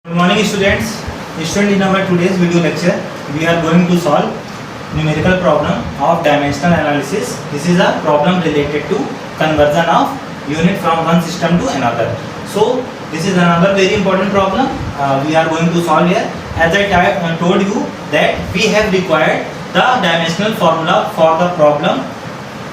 Good morning students. In our today's video lecture, we are going to solve numerical problem of dimensional analysis. This is a problem related to conversion of unit from one system to another. So this is another very important problem we are going to solve here. As I told you that we have required the dimensional formula for the problem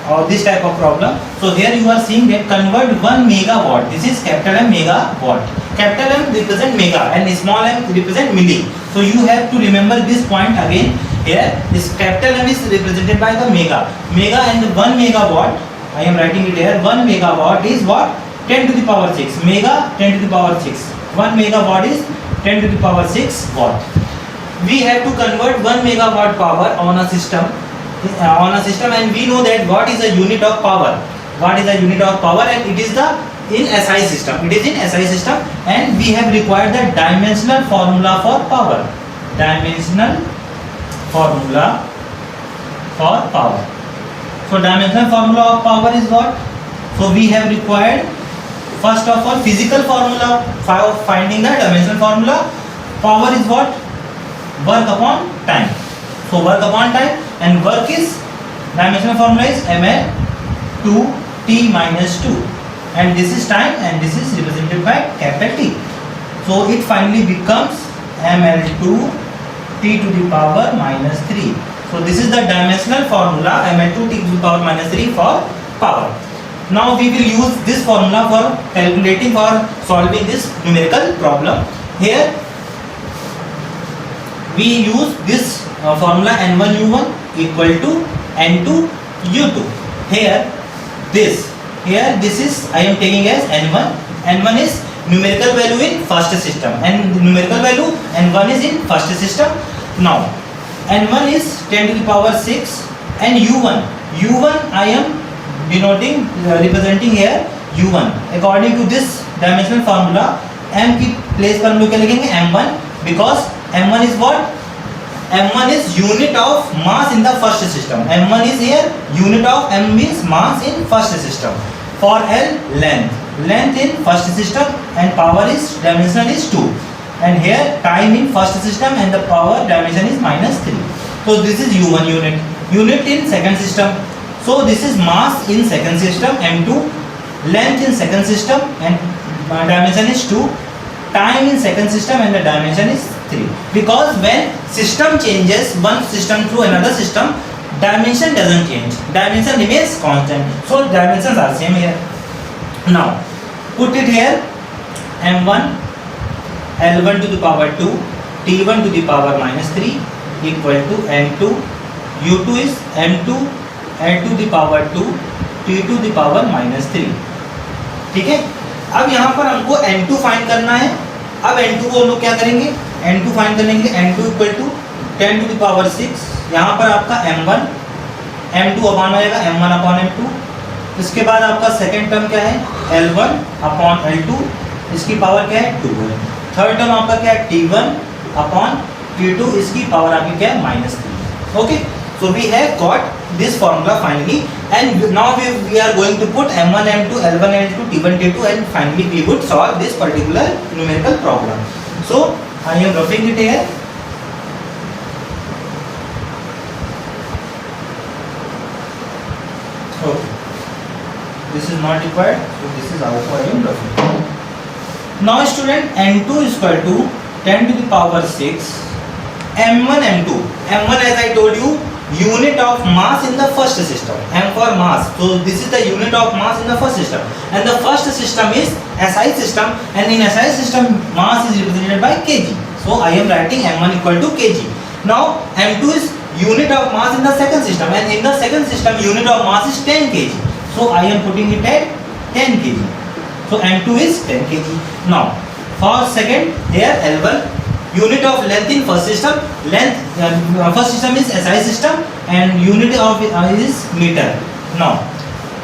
or this type of problem. So here you are seeing that convert 1 megawatt. This is capital M megawatt. Capital M represent mega and small m represent milli. So you have to remember this point again. Here this capital M is represented by the mega. Mega and 1 megawatt. I am writing it here. 1 megawatt is what? 10 to the power 6. Mega 10 to the power 6. 1 megawatt is 10 to the power 6 watt. We have to convert 1 megawatt power on a system. And we know that what is a unit of power. What is a unit of power, and it is the in SI system. It is in SI system, and we have required the dimensional formula for power. Dimensional formula for power. So dimensional formula of power is what? So we have required first of all physical formula for finding the dimensional formula. Power is what? Work upon time. So work upon time, and work is dimensional formula is ml 2 t minus 2, and this is time, and this is represented by capital T. So it finally becomes ml2 t to the power minus 3. So this is the dimensional formula ml2 t to the power minus 3 for power. Now we will use this formula for calculating, for solving this numerical problem. Here we use this formula n1 u1 equal to n2 u2. Here this is I am taking as n1. N1 is numerical value in first system, and numerical value n1 is in first system. Now n1 is 10 to the power 6, and u1 I am denoting representing here u1 according to this dimensional formula. m की place पर हम लोग क्या लिखेंगे? m1, because m1 is what? m1 is unit of mass in the first system. m1 is here unit of m means mass in first system. For L, length in first system, and power is dimension is 2, and here time in first system, and the power dimension is minus 3. So this is u1 unit in second system. So this is mass in second system m2, length in second system, and dimension is 2, time in second system, and the dimension is 3. Because when system changes one system to another system, dimension doesn't change, dimension remains constant. So dimensions are same here. Now put it here, m1 l1 to the power 2 t1 to the power minus 3 equal to n2 u2 is m2 l to the power 2 t to the power minus 3. ठीक है, अब यहाँ पर हमको n2 find करना है. अब n2 को हम लोग क्या करेंगे? n2 फाइंड करने के लिए n2 equal to 10 to the power 6. यहाँ पर आपका m1 m2 अपान हो जाएगा m1 अपॉन m2. इसके बाद आपका सेकेंड टर्म क्या है? l1 अपॉन l2, इसकी पावर क्या है? 2 है. थर्ड टर्म आपका क्या है? t1 अपॉन t2, इसकी पावर आपकी क्या है? minus 3. Okay, so we have got this formula finally, and now we are going to put m1 m2 l1 l2 t1 t2, and finally we would solve this particular numerical problem. So I am roughing it here. Okay, this is not required, so this is also I am roughing. Now student, n2 is equal to 10 to the power 6 m1 m2. m1 as I told you, unit of mass in the first system. M for mass. So this is the unit of mass in the first system, and the first system is SI system, and in SI system mass is represented by kg. So I am writing m1 equal to kg. Now m2 is unit of mass in the second system, and in the second system unit of mass is 10 kg. So I am putting it at 10 kg. So m2 is 10 kg. Now for second, here l1 unit of length in first system. First system is SI system, and unit of is meter. Now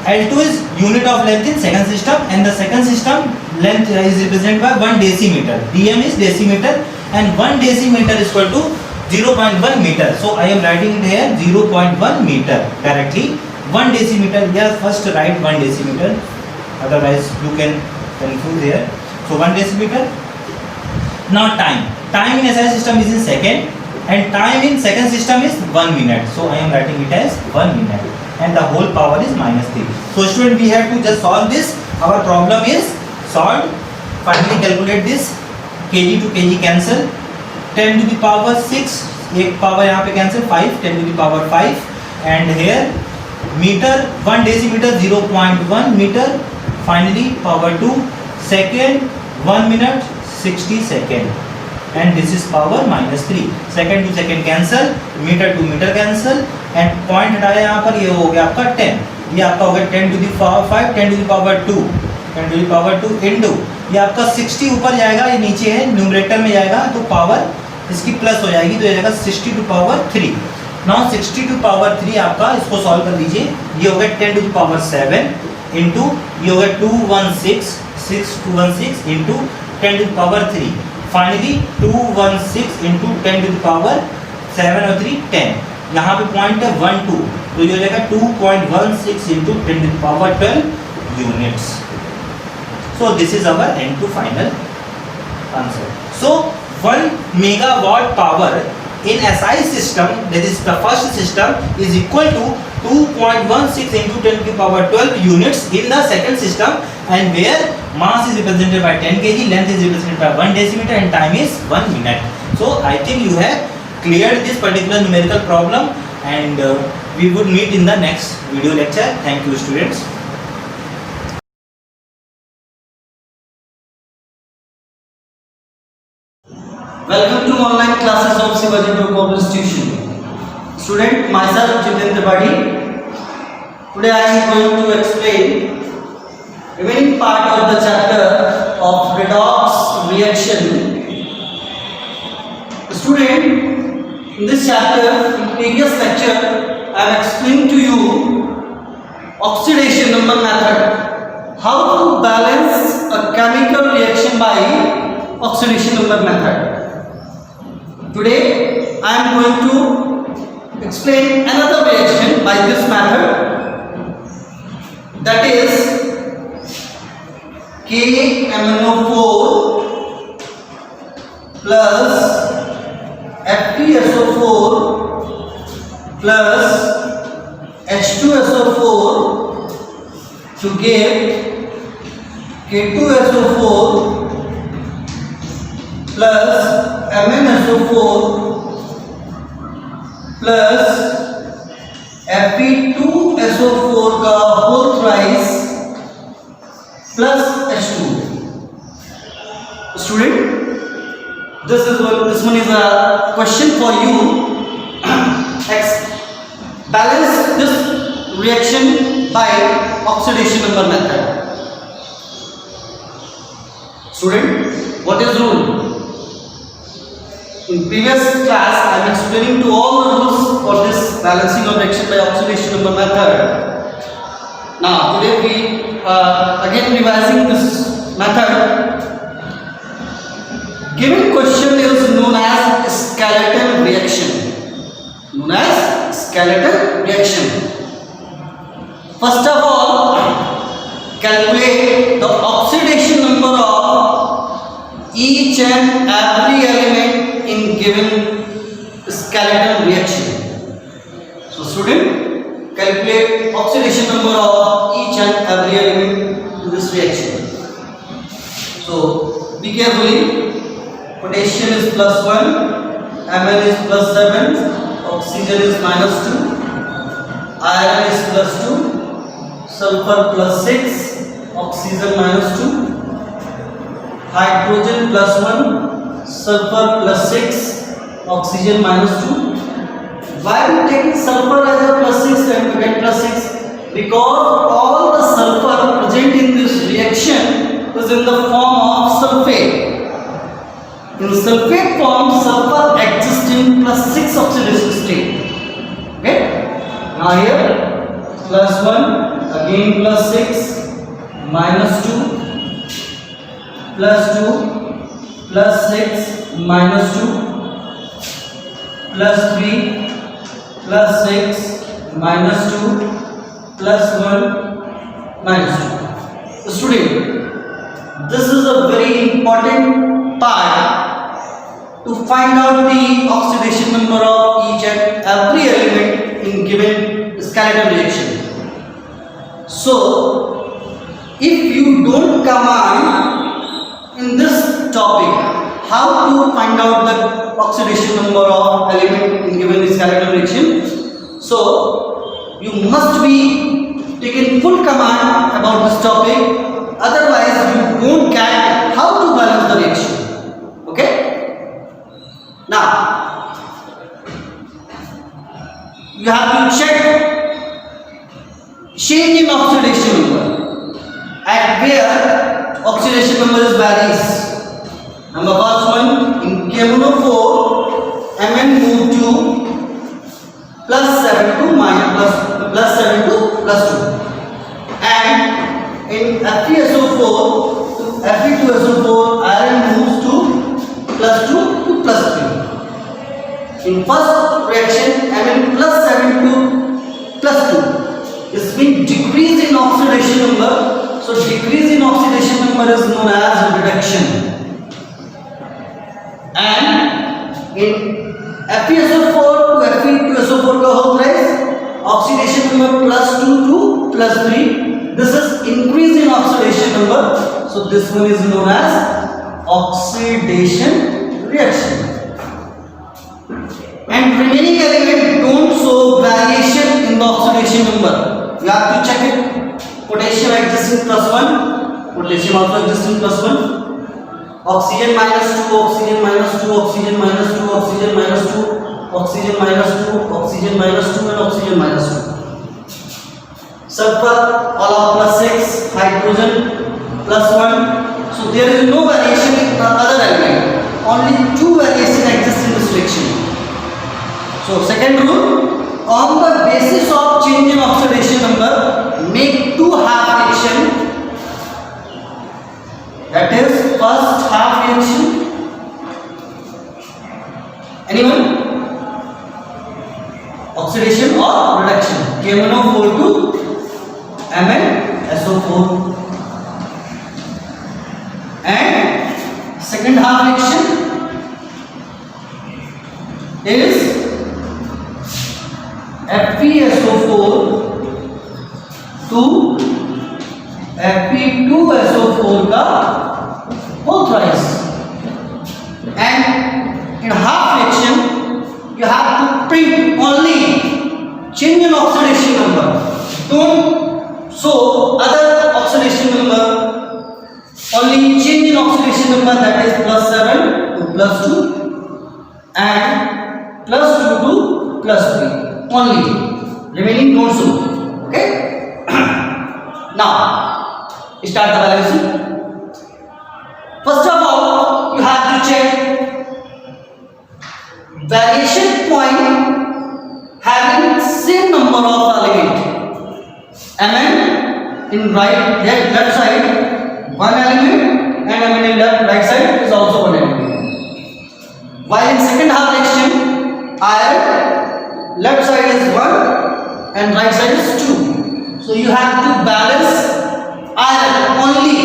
L2 is unit of length in second system, and the second system length is represented by 1 decimeter. dm is decimeter, and 1 decimeter is equal to 0.1 meter. So I am writing it here 0.1 meter directly. 1 decimeter, yeah, first write 1 decimeter, otherwise you can confuse here. So 1 decimeter. Now time in SI system is in second and time in second system is 1 minute. So I am writing it as 1 minute and the whole power is -3. So student, we have to just solve this. Our problem is solved. Finally calculate this. kg to kg cancel. 10 to the power 6, एक power यहाँ पे cancel 5, 10 to the power 5 and here meter 1 decimeter 0.1 meter. Finally power 2 second 1 minute 60 second and this is power -3. second to second cancel, meter to meter cancel and point हटाया यहाँ पर, ये हो गया आपका 10, ये आपका हो गया 10 to the power 5, 10 to the power 2, 10 to the power 2 into ये आपका 60 ऊपर जाएगा, ये नीचे है न्यूमरेटर में जाएगा तो पावर इसकी प्लस हो जाएगी तो ये जाएगा 60 to power 3. Now 60 to power 3 आपका, इसको सॉल्व कर लीजिए. ये हो गया 10 टू द पावर 7 इंटू ये हो गया 216 into 10 to the power 3. Finally 216 into 10 to the power 7 और 3 10. यहाँ पे पॉइंट है 1 2 तो ये हो जाएगा 2.16 into 10 to the power 12 units. So this is our N2 final answer. So 1 megawatt power in SI system, that is the first system, is equal to 2.16 into 10 to the power 12 units in the second system, and where mass is represented by 10 kg, length is represented by 1 decimeter and time is 1 minute. So I think you have cleared this particular numerical problem and we would meet in the next video lecture. Thank you students. Welcome to online classes of Shivaji Group Institution. Student, myself Jiten Tripathi. Today I am going to explain remaining part of the chapter of redox reaction. Student, in this chapter, in previous lecture, I am explaining to you oxidation number method. How to balance a chemical reaction by oxidation number method. Today I am going to explain another reaction by this method, that is KMnO4 plus FeSO4 plus H2SO4 to give K2SO4 plus MnSO4 plus Fe2SO4 का whole thrice plus H2. Student, this one is a question for you. Balance this reaction by oxidation number method. Student, what is rule? In previous class, I am explaining to all the rules for this balancing of reaction by oxidation number method. Now, today we again revising this method. Given question is known as skeletal reaction. Known as skeletal reaction. First of all, calculate the oxidation number of each and every element in given skeletal reaction. So student, calculate oxidation number of each and every element in this reaction. So be carefully. Potassium is +1, Mn is +7, oxygen is -2, iron is +2, sulfur +6, oxygen -2, hydrogen +1, sulfur +6, oxygen -2. Why we take sulfur as a +6 and we get +6? Because all the sulfur present in this reaction is in the form of sulfate. In sulfate form, sulfur exists in +6 oxidation state. Okay? Now here +1, again +6, -2, +2, +6, -2, +3, +6, -2, +1, -2. Student, this is a very important part to find out the oxidation number of each and every element in given skeleton reaction. So, if you don't command in this topic how to find out the oxidation number of element in given skeleton reaction, so you must be taking full command about this topic. Otherwise, you won't get how to balance the reaction. Okay? Now, you have to check change in oxidation number at where oxidation number is varies. Number first one, in KMnO4, Mn moved to +7 to +7 to +2, and in FeSO4 to Fe2SO4, iron moves to +2 to +3. In first reaction, Mn +7 to +2 is being decrease in oxidation number. So decrease in oxidation number is known as reduction. And in FeSO4 to Fe2SO4 का होता है oxidation number +2 to +3. This is increase in oxidation number. So this one is known as oxidation reaction. And remaining element don't show variation in the oxidation number. You have to check it. Potassium exists in +1. Potassium also exists in +1. Oxygen -2, oxygen -2, oxygen -2, oxygen -2, oxygen -2, oxygen -2, and oxygen -2. Sulfur all of +6, hydrogen +1. So there is no variation in the other element. Only two variations exist in this reaction. So second rule, on the basis of change in oxidation number, make two half reaction. That is first half reaction. Anyone? Oxidation or reduction? KMnO4 to MnSO4. And second half reaction is FeSO4 to Fe2SO4 का whole thrice. And in half reaction you have to print only change in oxidation number. Don't show other oxidation number. Only change in oxidation number, that is +7 to +2 and +2 to +3. Only remaining don't show. Okay? Now start the balancing. First of all, you have to check variation point having same number of element. Mn in left side one element, and Mn in right side is also one element. While in second half reaction, iron left side is 1 and right side is 2. So you have to balance iron only.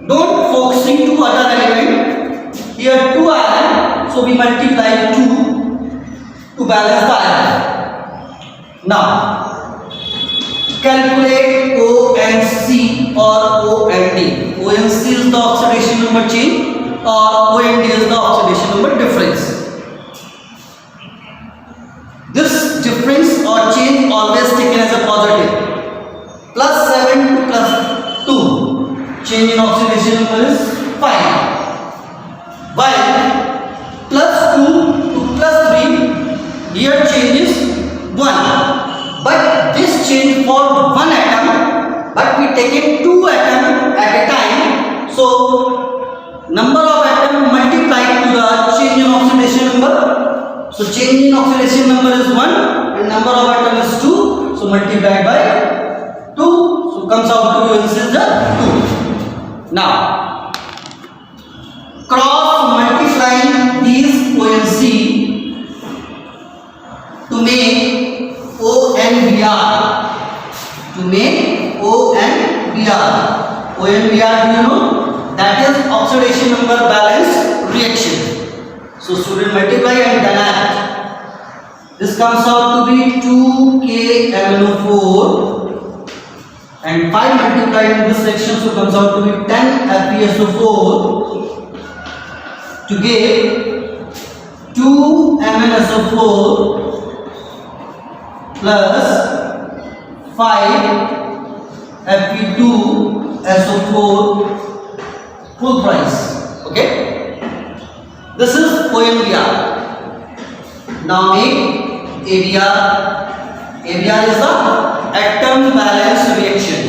Don't focusing to other element. Here 2 iron, so we multiply 2 to balance the iron. Now calculate ONC or OND. ONC is the oxidation number change or OND is the oxidation number difference. This difference or change always taken as a positive. +7 to +2, change in oxidation number is 5. While +2 to +3, here change is 1. But this change for one atom, but we take it 2 atoms at a time. So number of atoms multiplied to the change in oxidation number. So change in oxidation number is 1 and number of atoms is 2. So multiplied by 2. So comes out to ONC is the 2. Now cross multiplying these ONC to make ONBR. To make ONBR. ONBR, do you know? That is oxidation number balance reaction. So student multiply and then add. This comes out to be 2KMnO4 and 5 multiplied in this section, so comes out to be 10 FeSO4 to give 2 MnSO4 plus 5 Fe2SO4 full price. Okay, this is OMBR. Now make ABR. ABR is the atom balance reaction.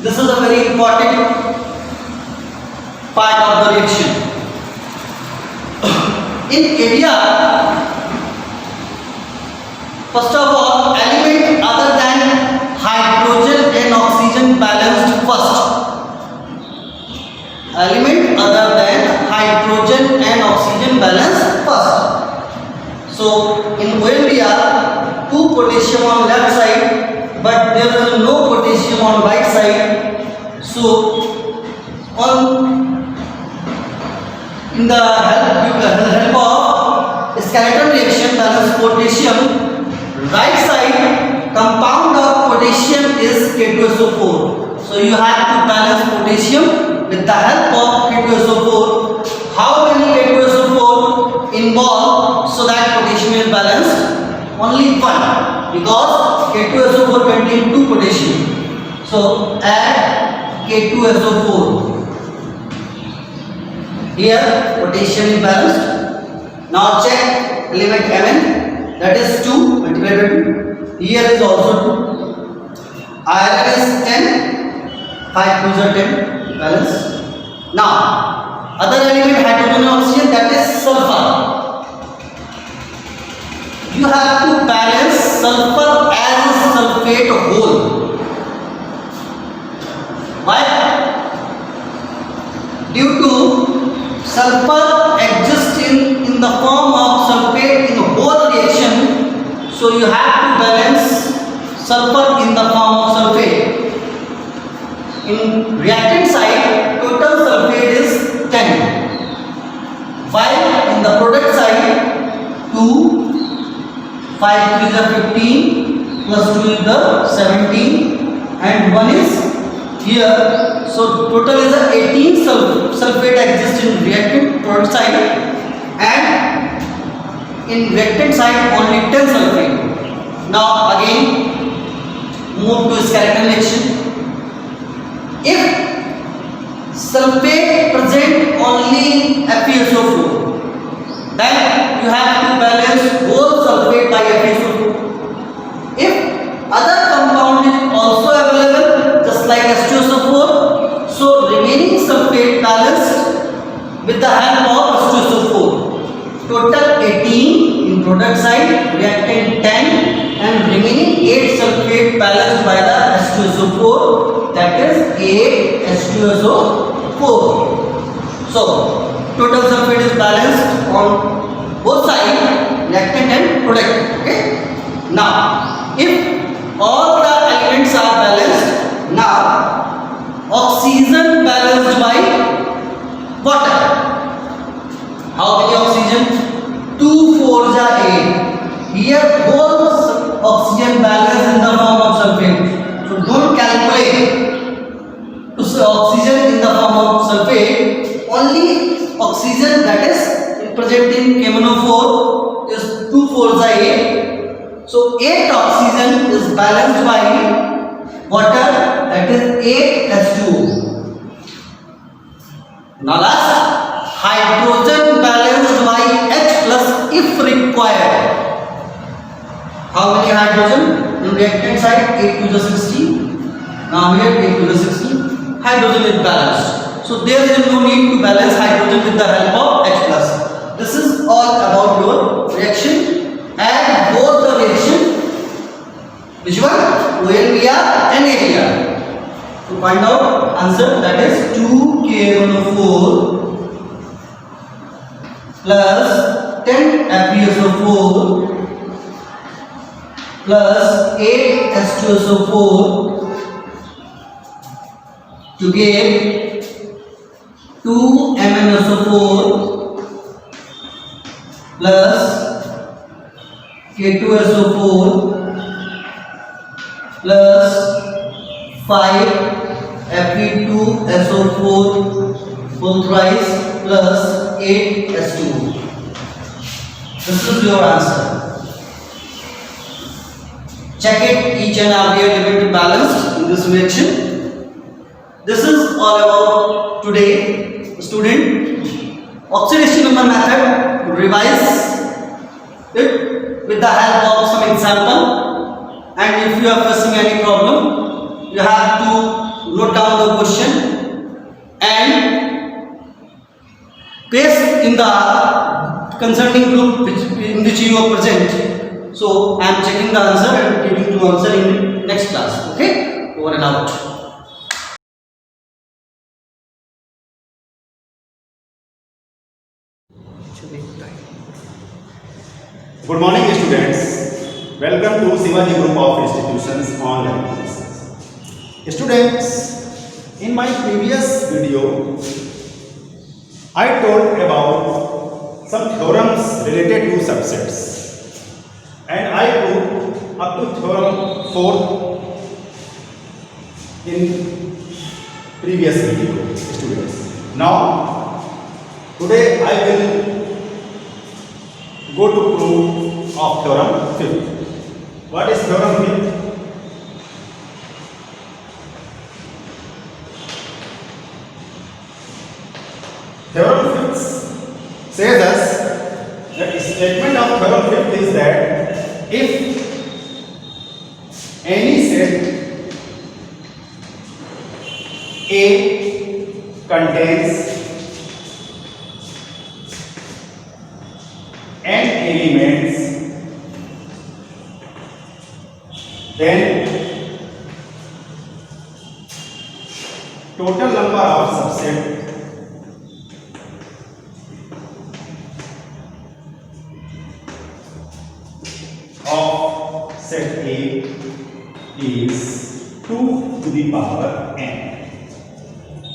This is a very important part of the reaction. In ABR, first of all, element other than hydrogen and oxygen balanced first. Element other than hydrogen and oxygen balanced first. So in OMBR, 2 potassium on left side, but there is no potassium on right side. So in the help of skeleton reaction balance potassium, right side compound of potassium is K2SO4. So you have to balance potassium with the help of K2SO4. How many K2SO4 involved so that potassium is balanced? Only one, because K2SO4 contains 2 potassium. So add K2SO4. Here potassium is balanced. Now check element Mn, that is 2 multiplied by 2. Here is also 2. Iron is 10, 5 2s are 10, balance. Now other element hydrogen and oxygen, that is sulfur. You have to balance sulfur as a sulfate whole. Why? Due to sulfur exists in the form of sulfate in the whole reaction, so you have to balance sulfur in the form of sulfate. In reactant side, total sulfate is 10, while in the product side 2, 5 3s are 15, plus 2 is the 17, and 1 is here. So total is a 18 sulfate exists in reactant product side, and in reactant side only 10 sulfate. Now again move to skeleton reaction. If sulfate present only FeSO4, then you have to balance whole sulfate by FeSO4. If other compound is also available, just like H2SO4, so remaining sulfate balanced with the help of H2SO4. Total 18 in product side, reactant 10, and remaining 8 sulfate balanced by the H2SO4, that is 8 H2SO4. So total sulfate is balanced on both sides, reactant and product. Okay. Now if all the elements are balanced, now oxygen balanced by water. How many oxygen? 2 4s are 8. Here whole oxygen balance in the form of sulfate. So don't calculate to oxygen in the form of sulfate. Only oxygen that is present in KMnO4 is 2 4s are 8. So 8 oxygen is balanced by water, that is 8 H2O. Now last, hydrogen balanced by H plus if required. How many hydrogen? In reactant side 8 to the 16. Now here 8 to the 16. Hydrogen is balanced. So there is no need to balance hydrogen with the help of H plus. This is all about your reaction. And both the reaction, which one? OMBR and ABR. To find out answer, that is 2KMnO4 plus 10 FeSO4 plus 8 H2SO4 to get 2 MnSO4 K2SO4 plus 5 Fe2SO4 whole thrice plus 8 S2O. This is your answer. Check it, each and every element balanced in this reaction. This is all about today, student. Oxidation number method, revise it with the help of some example, and if you are facing any problem, you have to note down the question and paste in the concerning group in which you are present. So I am checking the answer and giving to answer in next class. Okay, over and out. Good morning, students. Welcome to Shivaji Group of Institutions online classes. Students, in my previous video, I told about some theorems related to subsets, and I proved up to theorem 4 in previous video, students. Now, today I will go to proof of theorem 5th. What is theorem 5th? Theorem 5th says us that the statement of theorem 5th is that if any set A contains n elements, then total number of subset of set A is 2 to the power n.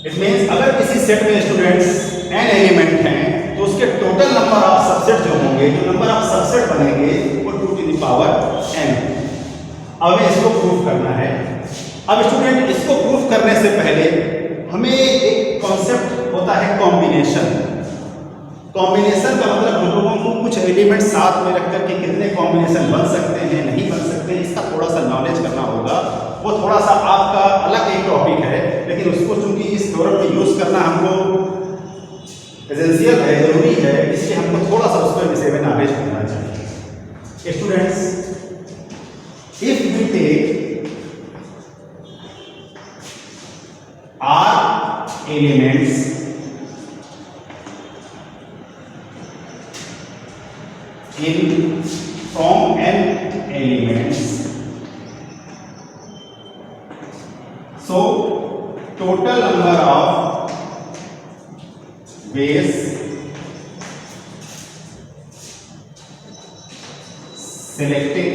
It means अगर किसी set में students n element हैं तो उसके total number of subset जो होंगे, जो number of subset बनेंगे वो 2 टू द पावर n। अब हमें इसको प्रूफ करना है। अब स्टूडेंट इसको प्रूफ करने से पहले हमें एक कॉन्सेप्ट होता है कॉम्बिनेशन। कॉम्बिनेशन का मतलब हम लोगों को कुछ एलिमेंट साथ में रख करके कितने कॉम्बिनेशन बन सकते हैं, नहीं बन सकते हैं, इसका थोड़ा सा नॉलेज करना होगा। वो थोड़ा सा आपका अलग एक टॉपिक है, लेकिन उसको चूंकि इस थ्योरम में यूज करना हमको एसेंशियल है, जरूरी है, इसलिए हमको थोड़ा सा उसके विषय में नॉलेज होना चाहिए। Students, if we take R elements in from n elements, so total number of ways selecting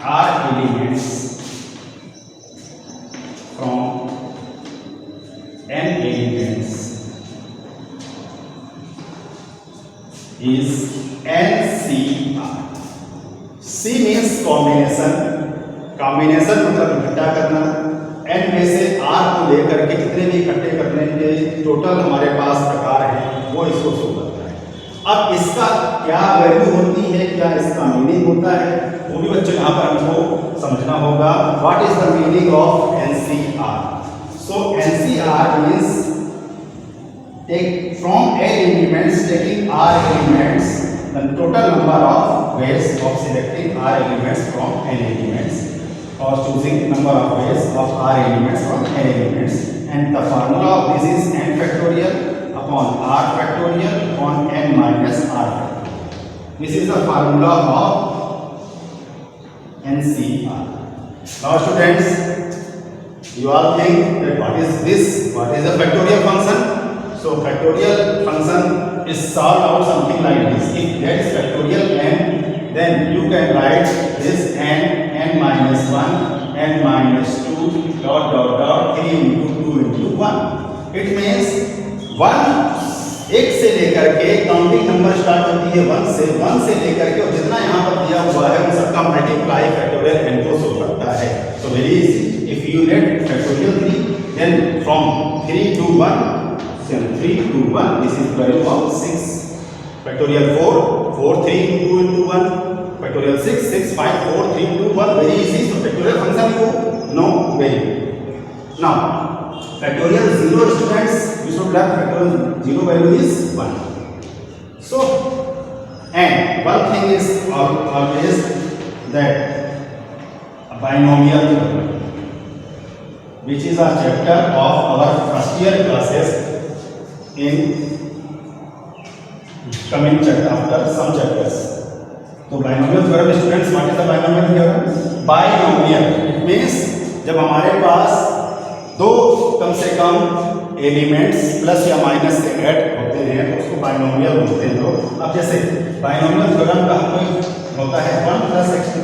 R elements from n elements is NCR. C means combination. Combination मतलब इकट्ठा करना। n में से R को लेकर के कितने भी इकट्ठे करने के टोटल हमारे पास प्रकार हैं वो इसको शो करता है। अब इसका क्या वैल्यू होती है, क्या इसका मीनिंग होता है, वो भी बच्चों यहाँ पर हमको समझना होगा। What is the meaning of NCR? So NCR means take from n elements, taking R elements, the total number of ways of selecting R elements from n elements, or choosing number of ways of R elements from n elements, and the formula of this is n factorial upon R factorial upon n minus R factorial. This is the formula of NCR. Now students, you all think that what is this? What is the factorial function? So factorial function is solved out something like this. If there is factorial n, then you can write this n minus 1, n minus 2, dot dot dot 3 into 2 into 1. It means one एक से लेकर के counting number start होती है 1 से लेकर के, और जितना यहाँ पर दिया हुआ है उन सबका मल्टीप्लाई फैक्टोरियल n को शो करता है. So very easy. If you let factorial 3, then from 3 to 1, this is value of 6. Factorial 4, 3 into 1. Factorial 6, 5, 4, 3 into 1. Very easy. So factorial function you know very well. Now factorial 0 students, you should learn factorial 0 value is 1. So and one thing is always that a binomial, which is a chapter of our first year classes in coming chapter after some chapters. तो binomial theorem students, what is the binomial theorem? Binomial it means जब हमारे पास दो कम से कम elements plus या minus से add होते हैं तो उसको बाइनोमियल बोलते हैं लोग. अब जैसे बाइनोमियल थ्योरम का हमको होता है 1 + x⁴.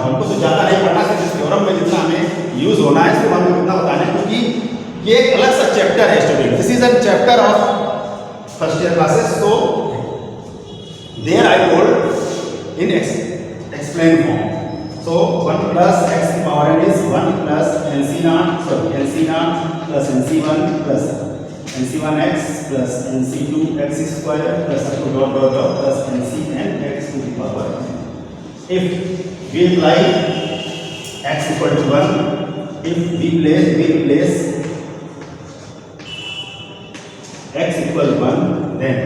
हमको तो ज़्यादा नहीं पढ़ना है, इस थ्योरम में जितना हमें यूज होना है सिर्फ हमको इतना बताना है, क्योंकि ये एक अलग सा चैप्टर है student. This is a chapter of first year classes. So there I told in explain form. So 1 + x⁴ is 1 + nc0 plus nc1 plus nc1x plus nc2x² plus plus ncn x to the power. If we apply x equal to 1, if we place x equal 1, then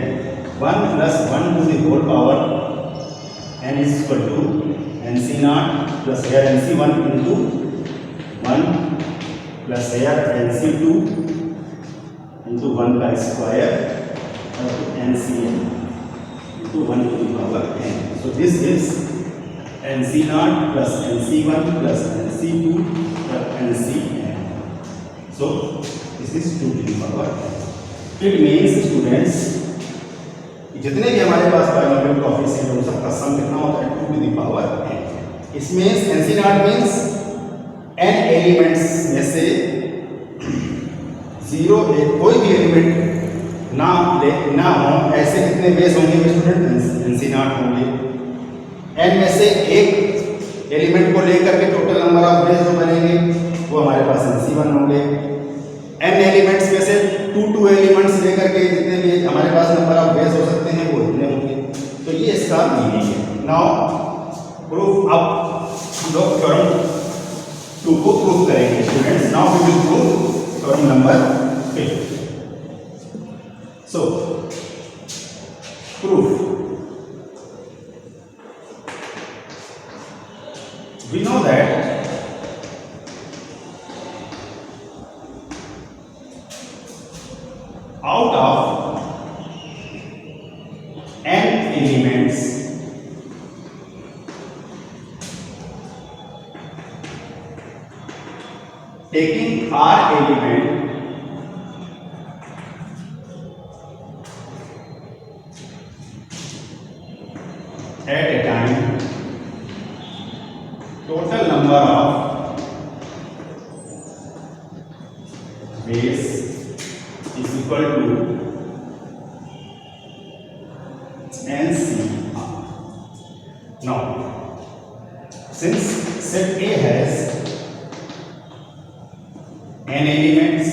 1 + 1 to the whole power n is equal to nc0 plus here nc1 into 1 plus here nc2 into 1 by square ncn into 1 to the power n. So this is nc0 plus nc1 plus nc2 plus ncn. So this is 2 to the power n. It means students जितने भी हमारे पास binomial coefficient उन सबका सम कितना होता है 2 to the power n. इसमें nc0 means n elements में से 0 कोई भी एलिमेंट ना हो ऐसे कितने बेस होंगे स्टूडेंट? nc0 होंगे. n में से एक एलिमेंट को लेकर के टोटल नंबर ऑफ बेस जो बनेंगे वो हमारे पास nc1 होंगे. n एलिमेंट्स में से 2 एलिमेंट्स लेकर के जितने भी हमारे पास नंबर ऑफ बेस हो सकते हैं वो इतने होंगे. तो ये इसका मीनिंग है. Now proof. अब हम लोग थ्योरम 2 को प्रूफ करेंगे students. Now we will proof theorem number 5. So proof. We know that out of n elements taking r element at a time, total number of base is equal to NCR. Now, since set A has n elements,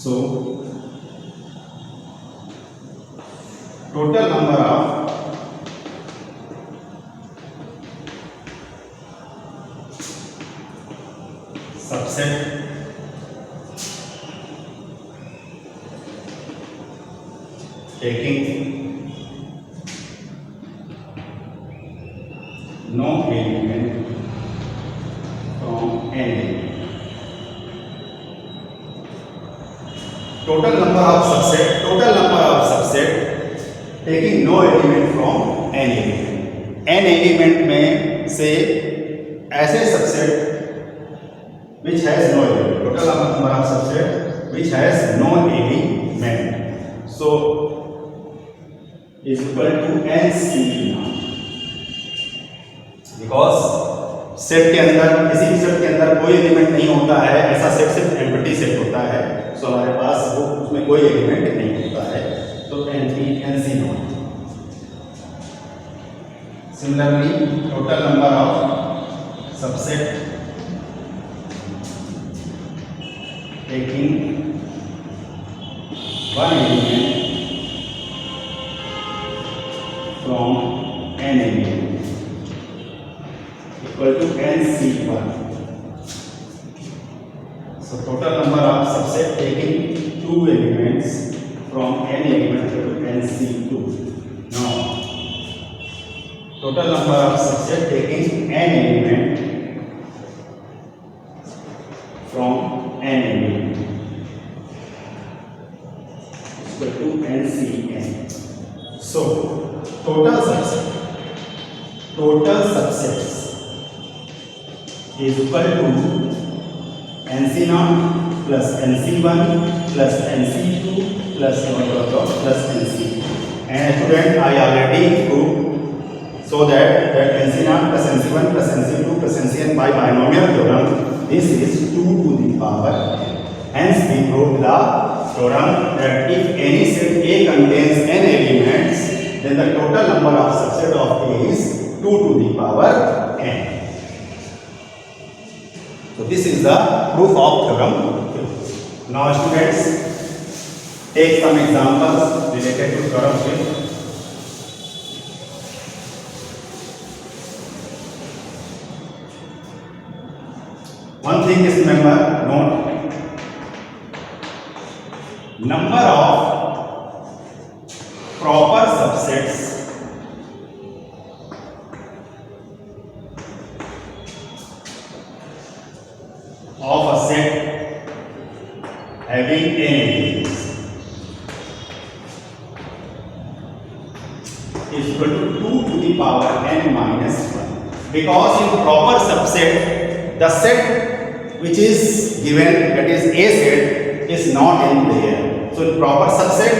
so total number of subset taking no element from n. Total number of subset taking no element from n element. n element में से ऐसे subset which has no element. Total number of subset which has no element. So is equal to NC0. Because set के अंदर, किसी भी set के अंदर कोई एलिमेंट नहीं होता है, ऐसा सेट सिर्फ एम्प्टी सेट होता है। सो हमारे पास वो उसमें कोई एलिमेंट नहीं होता है, तो NC not. Similarly total number of subset taking one element from n element equal to NC1. So total number of subset taking two elements from n element equal to NC2. Now total number of subset taking n element from n element equal to NCn. So total subsets is equal to NC0 plus NC1 plus NC2 plus NC. And student, I already proved so that NC0 plus NC1 plus NC2 plus NCn by binomial theorem, this is 2 to the power n. Hence we proved the theorem that if any set A contains n elements, then the total number of subset of A is 2 to the power n. So this is the proof of theorem. Now students, take some examples related to theorem field. One thing is remember, note number of proper subsets of a set having n elements is equal to 2 to the power n minus 1. Because in proper subset, the set which is given, that is A set, is not in there. So in proper subset,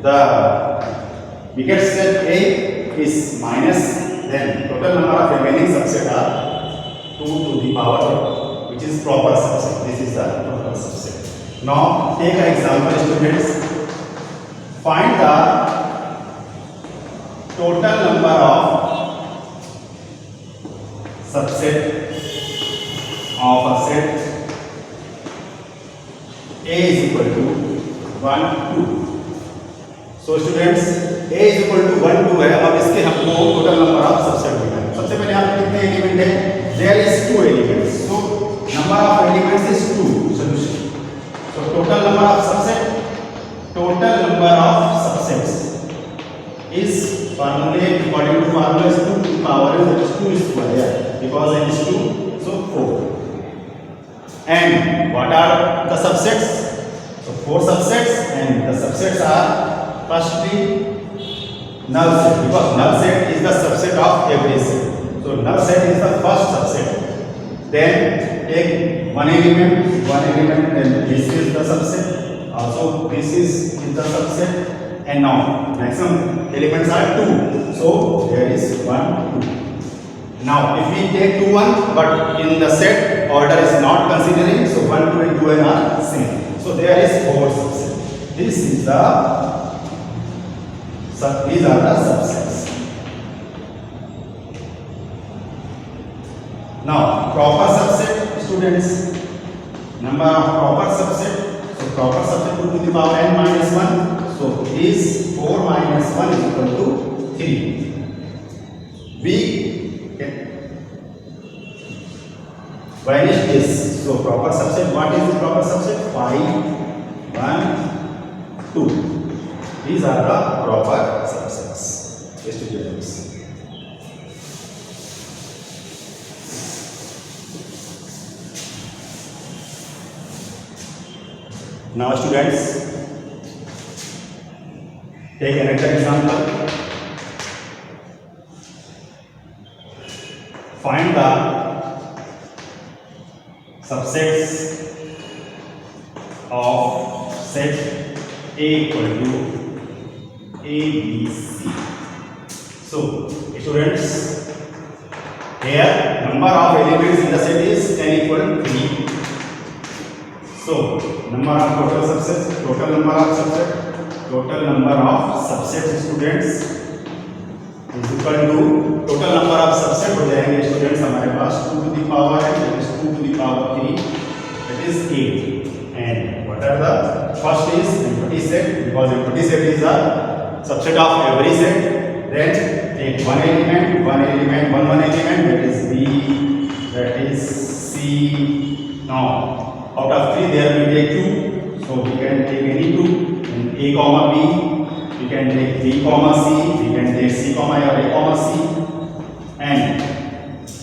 the biggest set A is minus, then total number of remaining subset are 2 to the power, which is proper subset. This is the proper subset. Now take an example, students. Find the total number of subset of a set A is equal to 1, 2. So students, A is equal to 1, 2 है। अब इसके हमको total number of subset मिला है। सबसे पहले यहाँ पे कितने एलिमेंट है? There is 2 elements. So number of elements is 2. Solution. So total number of subset, total number of subsets is formula according to formula is 2 to the power n, that is 2 square, because n is 2, so 4. And what are the subsets? So 4 subsets, and the subsets are firstly null set, because null set is the subset of every set. So null set is the first subset. Then take one element, then this is the subset. Also this is the subset. And now maximum elements are 2. So there is 1, 2. Now if we take 2, 1, but in the set order is not considering, so 1, 2 and 2 n are same. So there is 4 subsets. This is the these are the subsets. Now proper subset, students, number of proper subset. So proper subset 2 to the power n minus 1. So is 4 minus 1 is equal to 3. We can vanish this. So proper subset, what is the proper subset? 5, 1, 2. These are the proper subsets. Students. Now students, take another example. Find the subsets of set A equal to A, B, C. So students, Here, number of elements in the set is n equal to 3. So, number of total subsets, total number of subset students is equal to total number of subset हो जाएंगे students हमारे पास 2 to the power n, that is 2 to the power 3, that is 8. And what are the first is empty set, because empty set is a subset of every set. Then take one element, that is B, that is C. Now out of 3 there we take 2, so we can take any 2, and A comma B, we can take B comma C, we can take C comma A or A comma C, and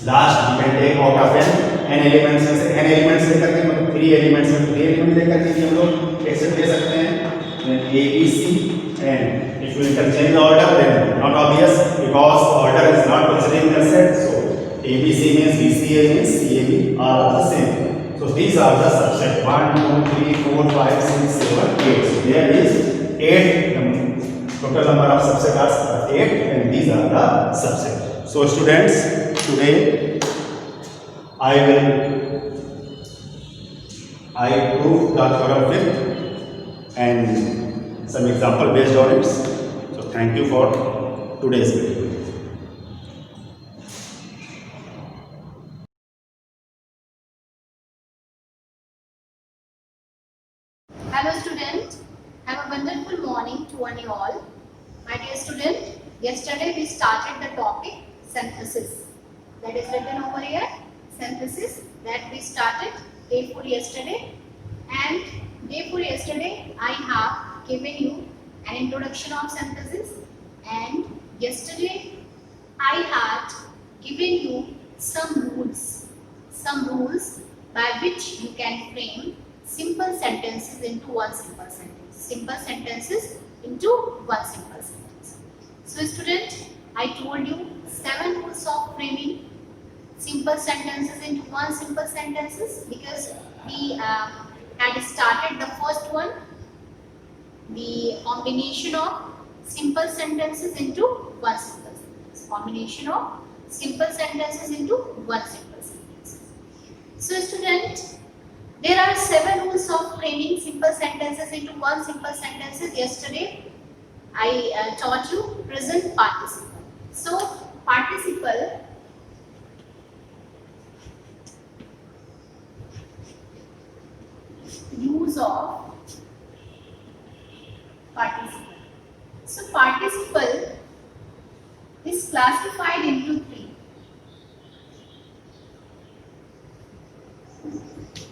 last we can take out of n elements में से n elements लेकर के मतलब 3 elements में 3 element लेकर के हम लोग एक set ले सकते हैं, then A B C. And if you interchange the order, then not obvious, because order is not considering the set. So ABC means BCA means CAB are the same. So these are the subset 1, 2, 3, 4, 5, 6, 7, 8. So there is 8. Total number of subset are 8, and these are the subset. So students, today I proved the theorem fifth and some example based on it. So thank you for today's video. Hello student, have a wonderful morning to one and all. My dear student, yesterday we started the topic synthesis. That is written over here, synthesis, that we started day 4 yesterday. And day 4 yesterday I have given you an introduction of synthesis, and yesterday I had given you some rules by which you can frame simple sentences into one simple sentence. Simple sentences into one simple sentence. So student, I told you 7 rules of framing simple sentences into one simple sentences, because we had started the first one, the combination of simple sentences into one simple sentence. Combination of simple sentences into one simple sentence. So student, there are 7 rules of framing simple sentences into one simple sentences. Yesterday I taught you present participle. So participle, use of participle. So participle is classified into 3.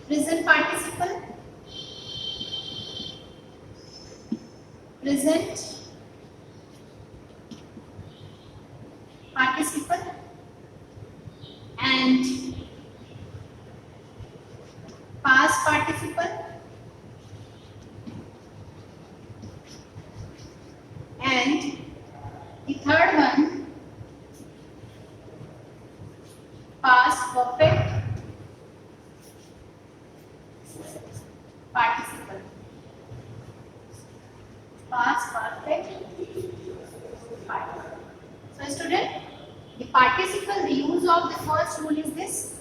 Present participle, present participle, and past participle, and the third one, past perfect participle. Past perfect participle. So student, the participle, the use of the first rule is this.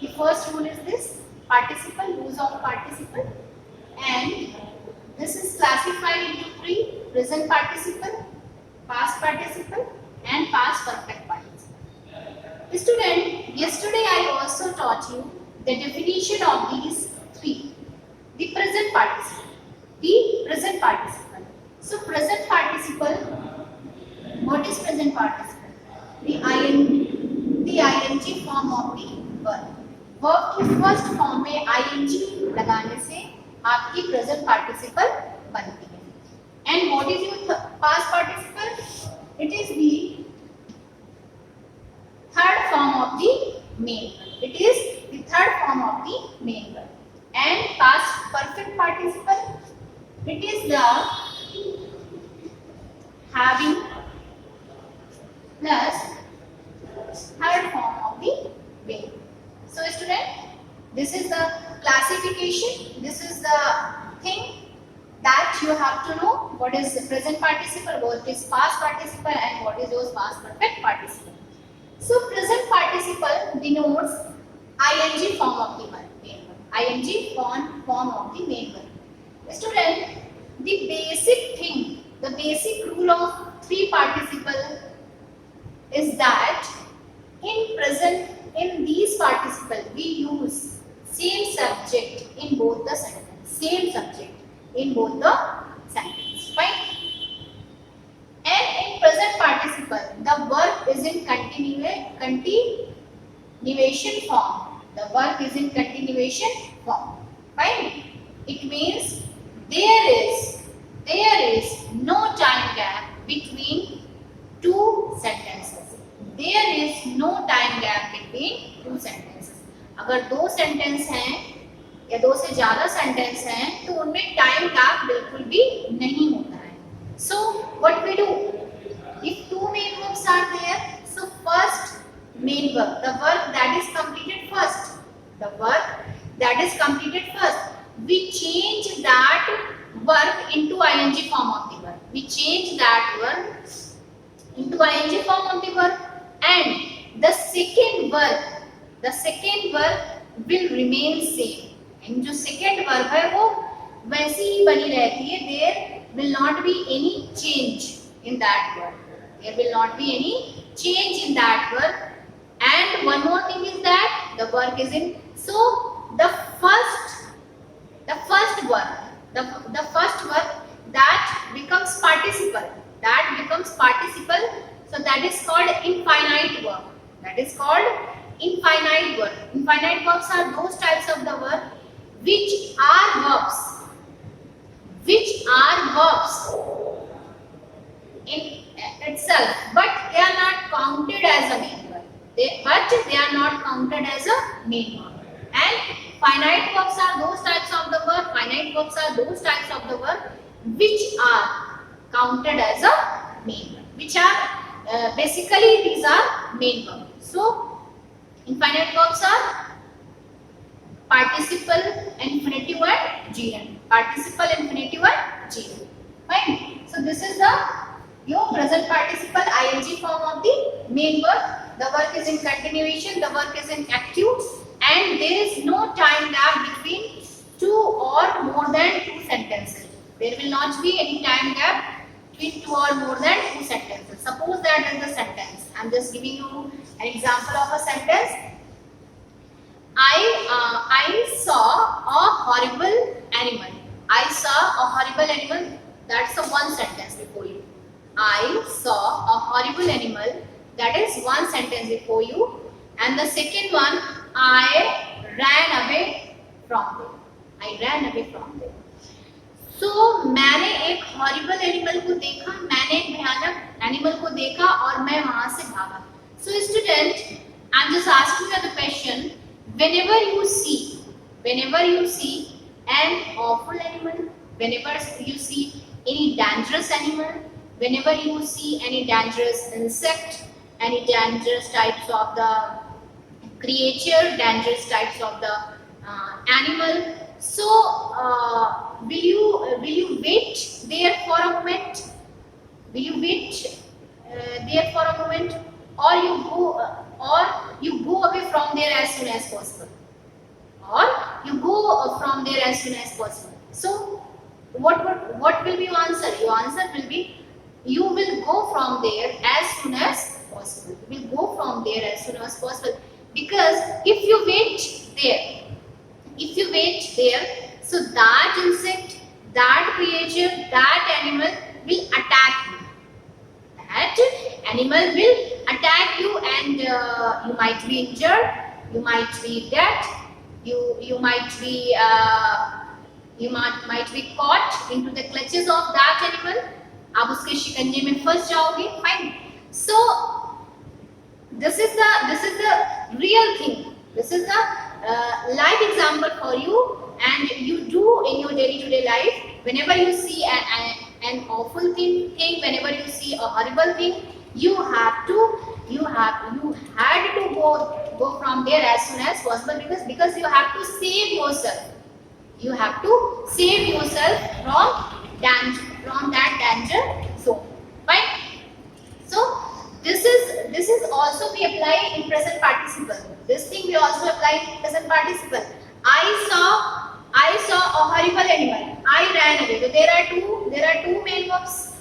The first rule is this, participle, use of participle, and this is classified into 3: present participle, past participle, and past perfect participle. Student, yesterday I also taught you the definition of these 3. The present participle. The present participle. So present participle, what is present participle? The ing form of the verb. Verb की first form में ing लगाने से आपकी present participle बनती है. And what is your past participle? It is the third form of the main verb. It is the third form of the main verb. And past perfect participle, it is the having plus third form of the verb. So student, this is the classification, this is the thing that you have to know, what is the present participle, what is past participle, and what is those past perfect participle. So present participle denotes ing form of the main verb. Ing form of the main verb. Student, the basic thing, the basic rule of three participle is that in these participle we use same subject in both the sentence. Same subject in both the sentence. Fine. And in present participle, the verb is in continuation form. The verb is in continuation form. Fine. It means there is no time gap between two sentences. There is no time gap between two sentences. अगर दो sentence हैं या दो से ज्यादा sentence हैं तो उनमें टाइम गैप बिल्कुल भी नहीं होता है. So what we do? If two main verbs are there, so first main verb, the verb that is completed first, the verb that is completed first, we change that verb into ing form of the verb. We change that verb into ing form of the verb, and the second verb will remain same. And जो second verb है वो वैसी ही बनी रहती है. There will not be any change in that verb. There will not be any change in that verb. And one more thing is that the verb is in. So the first verb that becomes participle. So that is called infinite verb. That is called infinite verb. Infinite verbs are those types of the verb which are verbs in itself, but they are not counted as a main verb. They are not counted as a main verb. And finite verbs are those types of the verb. Finite verbs are those types of the verb which are counted as a main verb. Which are basically these are main verbs. So infinite verbs are participle, infinitive, and gerund. Participle, infinitive, and gerund. Fine. So this is your present participle ing form of the main verb. The verb is in continuation, the verb is in active, and there is no time gap between two or more than two sentences. There will not be any time gap between two or more than two sentences. Suppose that is the sentence. I am just giving you an example of a sentence. I saw a horrible animal. I saw a horrible animal. That's the one sentence before you. I saw a horrible animal. That is one sentence before you. And the second one, I ran away from there. I ran away from there. So मैंने एक horrible animal को देखा, मैंने एक भयानक animal को देखा और मैं वहां से भागा. So student, I'm just asking you the question. Whenever you see an awful animal, whenever you see any dangerous animal, whenever you see any dangerous insect, any dangerous types of the creature, dangerous types of the animal, so will you wait there for a moment? Will you wait there for a moment, or you go away from there as soon as possible, or you go from there as soon as possible? So what will be your answer? Your answer will be you will go from there as soon as possible. You will go from there as soon as possible, because if you wait there, so that insect, that creature, that animal will attack you. That animal will attack you, and you might be injured, you might be dead, you might be caught into the clutches of that animal. आप उसके शिकंजे में फंस जाओगे. Fine. So this is the real thing. This is the live example for you, and you do in your day-to-day life. Whenever you see an awful thing, whenever you see a horrible thing, you had to go from there as soon as possible, because you have to save yourself. You have to save yourself from that danger zone. Right? So this is also we apply in present participle. This thing we also apply in present participle. I saw a horrible animal. I ran away. So there are two main verbs.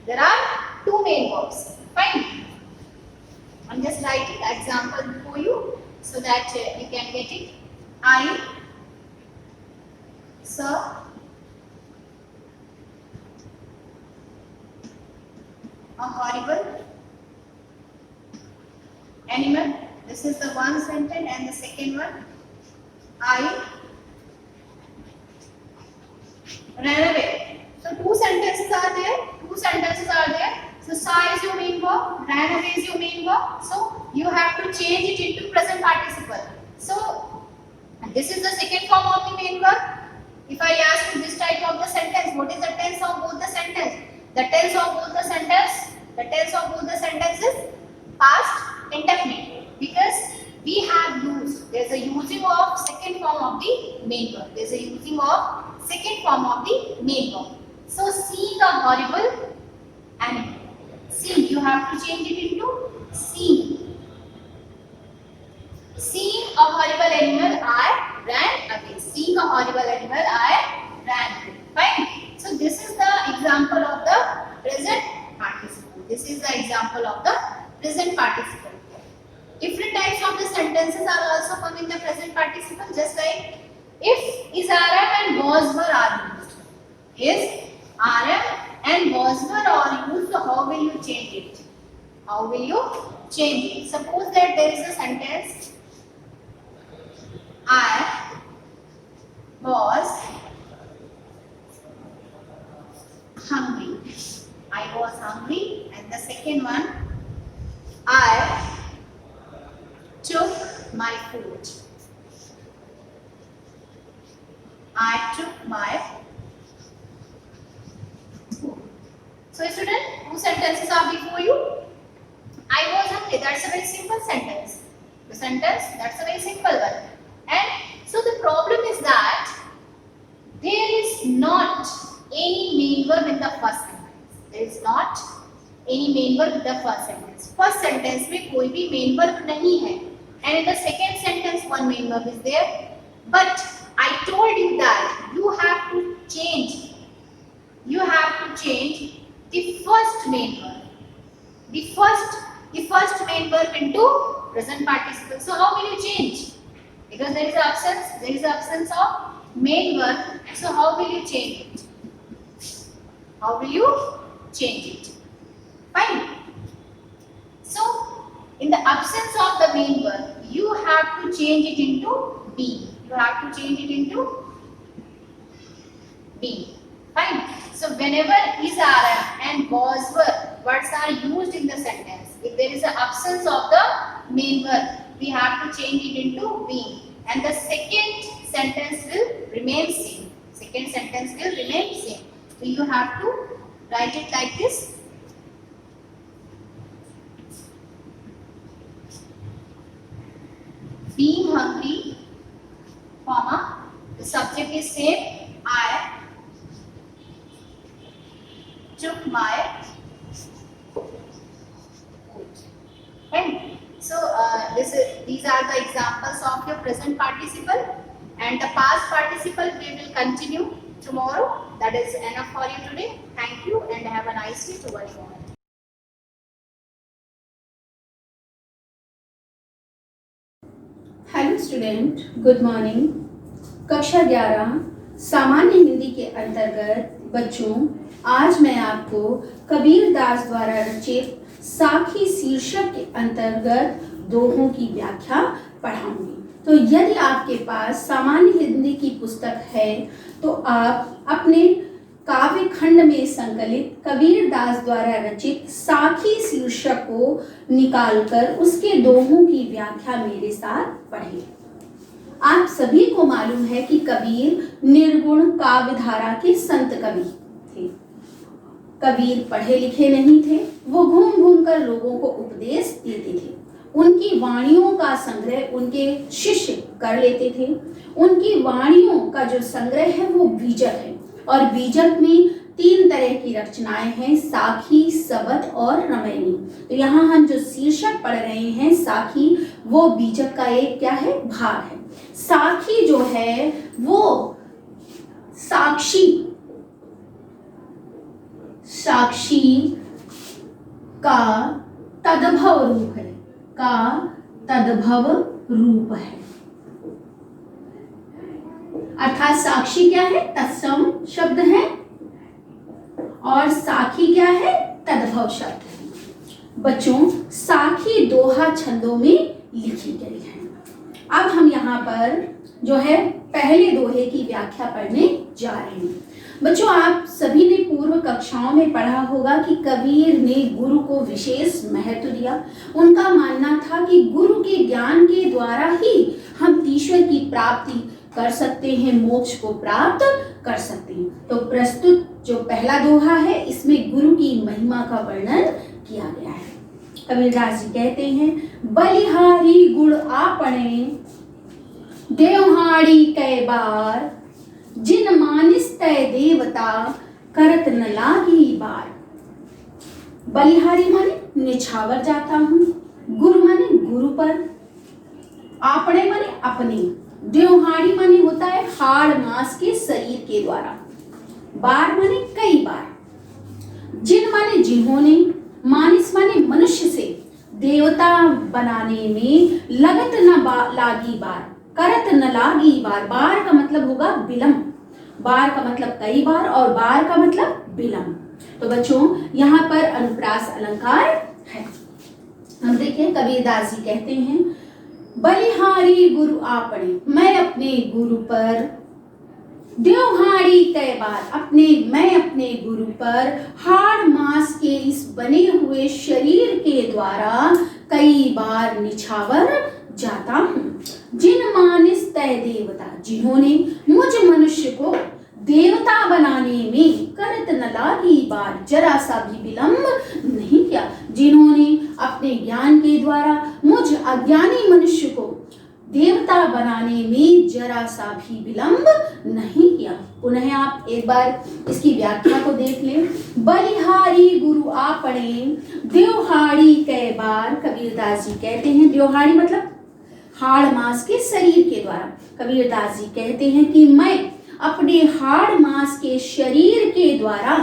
There are two main verbs. Fine. I'm just writing the example for you so that you can get it. I saw a horrible animal. This is the one sentence, and the second one, I ran away. So two sentences are there. So saw is your main verb, ran away is your main verb. So you have to change it into present participle. So this is the second form of the main verb. If I ask you this type of the sentence, what is the tense of both the sentence? The tense of both the sentences past indefinite, because we have used, there's a using of second form of the main verb. So seeing a horrible animal. Seeing, you have to change it into seeing. Seeing a horrible animal, I ran away. Seeing a horrible animal, I ran away. Fine. So this is the example of the present participle. Different types of the sentences are also come in the present participle, just like if, is, are, and was, were are used. Is, are, and was, were are used, so how will you change it? Suppose that there is a sentence, I was hungry. And the second one, I took my food. So student, two sentences are before you. I was hungry. That's a very simple sentence. That's a very simple one. And so the problem is that there is not any main verb in the first sentence. First sentence में कोई भी main verb नहीं है. And in the second sentence one main verb is there. But I told you that you have to change the first main verb. The first main verb into present participle. So how will you change? Because there is absence of main verb. So how will you change it? Fine. So in the absence of the main verb, you have to change it into being. Fine. So whenever is, are, and was, were words are used in the sentence, if there is an absence of the main verb, we have to change it into being, and the second sentence will remain same. So you have to write it like this. Being hungry, comma, the subject is same, I took my food. Fine. So these are the examples of your present participle, and the past participle we will continue tomorrow. That is enough for you today. Thank you and have a nice day to everyone. Hello student, good morning. कक्षा 11 सामान्य हिंदी के अंतर्गत बच्चों, आज मैं आपको कबीर दास द्वारा रचित साखी शीर्षक के अंतर्गत दोहों की व्याख्या पढ़ाऊंगी। तो यदि आपके पास सामान्य हिंदी की पुस्तक है तो आप अपने काव्य खंड में संकलित कबीर दास द्वारा रचित साखी शीर्षक को निकालकर उसके दोहों की व्याख्या मेरे साथ पढ़ें। आप सभी को मालूम है कि कबीर निर्गुण काव्य धारा के संत कवि थे। कबीर पढ़े लिखे नहीं थे, वो घूम घूम कर लोगों को उपदेश देते थे। उनकी वाणियों का संग्रह उनके शिष्य कर लेते थे। उनकी वाणियों का जो संग्रह है वो बीजक है, और बीजक में तीन तरह की रचनाएं हैं, साखी, सबद और रमैनी। तो यहाँ हम जो शीर्षक पढ़ रहे हैं साखी, वो बीजक का एक क्या है, भाग है। साखी जो है वो साक्षी का तद्भव रूप है, अर्थात साक्षी क्या है, तत्सम शब्द है और साखी क्या है, तद्भव शब्द है। बच्चों, साखी दोहा छंदों में लिखी गई है। अब हम यहाँ पर जो है पहले दोहे की व्याख्या पढ़ने जा रहे हैं। बच्चों, आप सभी ने पूर्व कक्षाओं में पढ़ा होगा कि कबीर ने गुरु को विशेष महत्व दिया। उनका मानना था कि गुरु के ज्ञान के द्वारा ही हम ईश्वर की प्राप्ति कर सकते हैं, मोक्ष को प्राप्त कर सकते हैं। तो प्रस्तुत जो पहला दोहा है, इसमें गुरु की महिमा का वर्णन किया गया है। कबीरदास जी कहते हैं, बलिहारी गुण आपने देवहाड़ी कै बार, जिन मानिस तय देवता करत न लागी बार। बलिहारी माने निछावर जाता हूँ, गुरु माने गुरु पर, आपने माने अपने, देवहाड़ी माने होता है हाड़ मांस के शरीर के द्वारा, बार माने कई बार, जिन माने जिन्होंने, मानिस माने मनुष्य से देवता बनाने में लगत न लागी बार, करत न लागी बार। बार का मतलब होगा विलंब, बार का मतलब कई बार और बार का मतलब विलंब। तो बच्चों, यहाँ पर अनुप्रास अलंकार है। हम देखें, कबीरदास जी कहते हैं, बलिहारी गुरु आपने, मैं अपने गुरु पर, देवहाड़ी कई बार, मैं अपने गुरु पर हाड़ मांस के इस बने हुए शरीर के द्वारा कई बार निछावर जाता हूँ। जिन मानिस तय देवता, जिन्होंने मुझ मनुष्य को देवता बनाने में करत न लागी बार, जरा सा भी विलंब नहीं किया। जिन्होंने अपने ज्ञान के द्वारा मुझ अज्ञानी मनुष्य को देवता बनाने में जरा सा भी विलंब नहीं किया। पुनः आप एक बार इसकी व्याख्या को देख लें। बलिहारी गुरु आपने देवहाड़ी कै बार, कबीरदास जी कहते हैं, देवहाड़ी मतलब हाड़ मांस के शरीर के द्वारा। कबीरदास जी कहते हैं कि मैं अपने हाड़ मांस के शरीर के द्वारा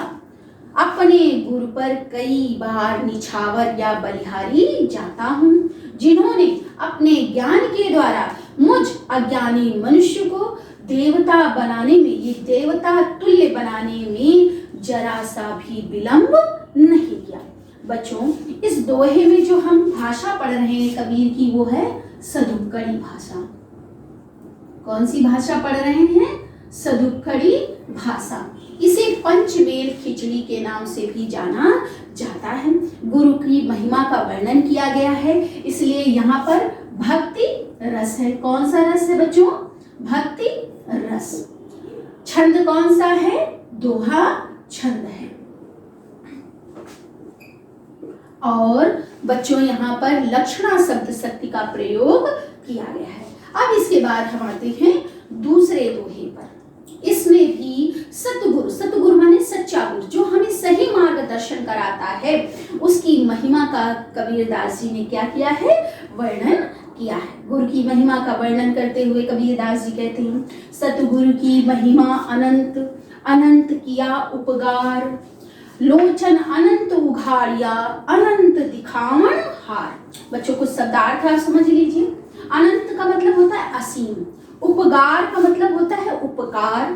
अपने गुरु पर कई बार निछावर या बलिहारी जाता हूँ। जिन्होंने अपने ज्ञान के द्वारा मुझ अज्ञानी मनुष्य को देवता बनाने में, ये देवता तुल्य बनाने में जरा सा भी विलंब नहीं किया। बच्चों, इस दोहे में जो हम भाषा पढ़ रहे हैं कबीर की, वो है सदुक्कड़ी भाषा। कौन सी भाषा पढ़ रहे हैं? सदुक्कड़ी भाषा। इसे पंचमेल खिचड़ी के नाम से भी जाना जाता है। गुरु की महिमा का वर्णन किया गया है, इसलिए यहाँ पर भक्ति रस है। कौन सा रस है बच्चों? भक्ति रस। छंद कौन सा है? दोहा छंद है। और बच्चों, यहाँ पर लक्षणा शब्द शक्ति का प्रयोग किया गया है। अब इसके बाद हम आते हैं दूसरे दोहे पर। इसमें भी सतगुरु, सतगुरु माने सच्चा गुरु, जो हमें सही मार्गदर्शन कराता है, उसकी महिमा का कबीरदास जी ने क्या किया है? वर्णन किया है। गुरु की महिमा का वर्णन करते हुए कबीरदास जी कहते हैं, सतगुरु की महिमा अनंत, अनंत किया उपगार, लोचन अनंत उघाड़िया, अनंत दिखावन हार। बच्चों, कुछ शब्दार्थ आप समझ लीजिए। अनंत का मतलब होता है असीम, उपगार का मतलब होता है उपकार,